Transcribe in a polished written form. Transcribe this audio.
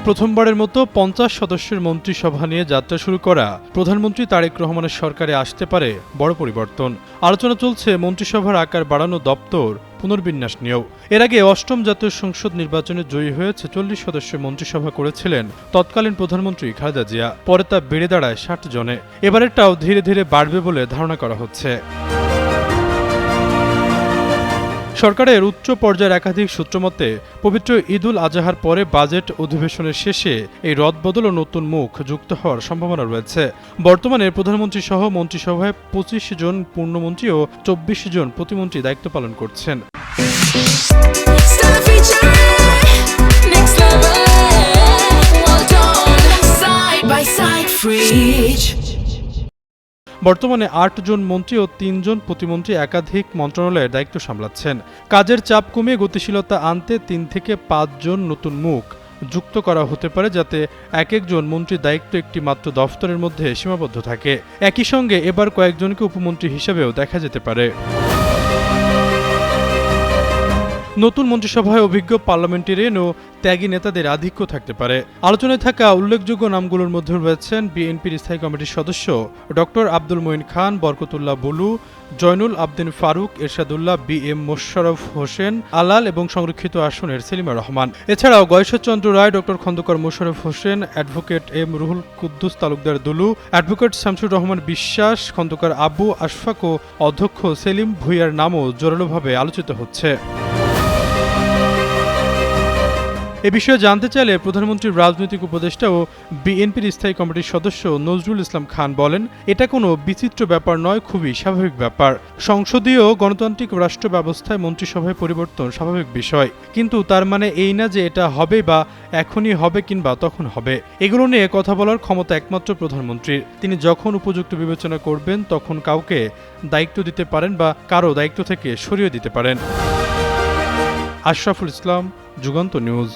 প্রথমবারের মতো ৫০ সদস্যের মন্ত্রিসভা নিয়ে যাত্রা শুরু করা প্রধানমন্ত্রী তারেক রহমানের সরকারে আসতে পারে বড় পরিবর্তন। আলোচনা চলছে মন্ত্রিসভার আকার বাড়ানো, দপ্তর পুনর্বিন্যাস নিয়েও। এর আগে অষ্টম জাতীয় সংসদ নির্বাচনে জয়ী হয়ে ৪৬ সদস্যের মন্ত্রিসভা করেছিলেন তৎকালীন প্রধানমন্ত্রী খালেদা জিয়া। পরে তা বেড়ে দাঁড়ায় ৬০ জনে। এবারেরটাও ধীরে ধীরে বাড়বে বলে ধারণা করা হচ্ছে। সরকারের উচ্চ পর্যায়ের একাধিক সূত্রমতে পবিত্র ঈদুল আজহার পরে বাজেট অধিবেশনের শেষে এই রদবদল ও নতুন মুখ যুক্ত হওয়ার সম্ভাবনা রয়েছে। বর্তমানে প্রধানমন্ত্রী সহ মন্ত্রিসভায় ২৫ জন পূর্ণমন্ত্রী ও ২৪ জন প্রতিমন্ত্রী দায়িত্ব পালন করছেন। বর্তমানে ৮ জন মন্ত্রী ও ৩ জন প্রতিমন্ত্রী একাধিক মন্ত্রণালয়ের দায়িত্ব সামলাচ্ছেন। কাজের চাপ কমিয়ে গতিশীলতা আনতে ৩ থেকে ৫ জন নতুন মুখ যুক্ত করা হতে পারে, যাতে এক একজন মন্ত্রীর দায়িত্ব একটি মাত্র দফতরের মধ্যে সীমাবদ্ধ থাকে। একই সঙ্গে এবার কয়েকজনকে উপমন্ত্রী হিসেবেও দেখা যেতে পারে। নতুন মন্ত্রিসভায় অভিজ্ঞ পার্লামেন্টেরিয়ান ও ত্যাগী নেতাদের আধিক্য থাকতে পারে। আলোচনায় থাকা উল্লেখযোগ্য নামগুলোর মধ্যে রয়েছেন বিএনপির স্থায়ী কমিটির সদস্য ডক্টর আব্দুল মঈন খান, বরকতুল্লাহ বুলু, জয়নুল আবদিন ফারুক, এরশাদুল্লাহ, বি.এম. মোশাররফ হোসেন আলাল এবং সংরক্ষিত আসনের সেলিমা রহমান। এছাড়াও Gayeshwar Chandra Roy, doctor Khandakar Mosharraf Hossain, advocate M Ruhul Quddus Talukdar Dulu, advocate Shamsur Rahman Biswas, Khandakar Abu Ashfaq ও অধ্যক্ষ সেলিম ভুঁইয়ার নামও জোরালোভাবে আলোচিত হচ্ছে। এ বিষয়ে জানতে চাইলে প্রধানমন্ত্রীর রাজনৈতিক উপদেষ্টা ও বিএনপির স্থায়ী কমিটির সদস্য নজরুল ইসলাম খান বলেন, এটা কোনো বিচিত্র ব্যাপার নয়, খুবই স্বাভাবিক ব্যাপার। সংসদীয় গণতান্ত্রিক রাষ্ট্র ব্যবস্থায় মন্ত্রিসভায় পরিবর্তন স্বাভাবিক বিষয়, কিন্তু তার মানে এই না যে এটা হবে বা এখনই হবে কিংবা তখন হবে। এগুলো নিয়ে কথা বলার ক্ষমতা একমাত্র প্রধানমন্ত্রীর। তিনি যখন উপযুক্ত বিবেচনা করবেন তখন কাউকে দায়িত্ব দিতে পারেন বা কারো দায়িত্ব থেকে সরিয়ে দিতে পারেন। আশরাফুল ইসলাম, যুগান্ত নিউজ।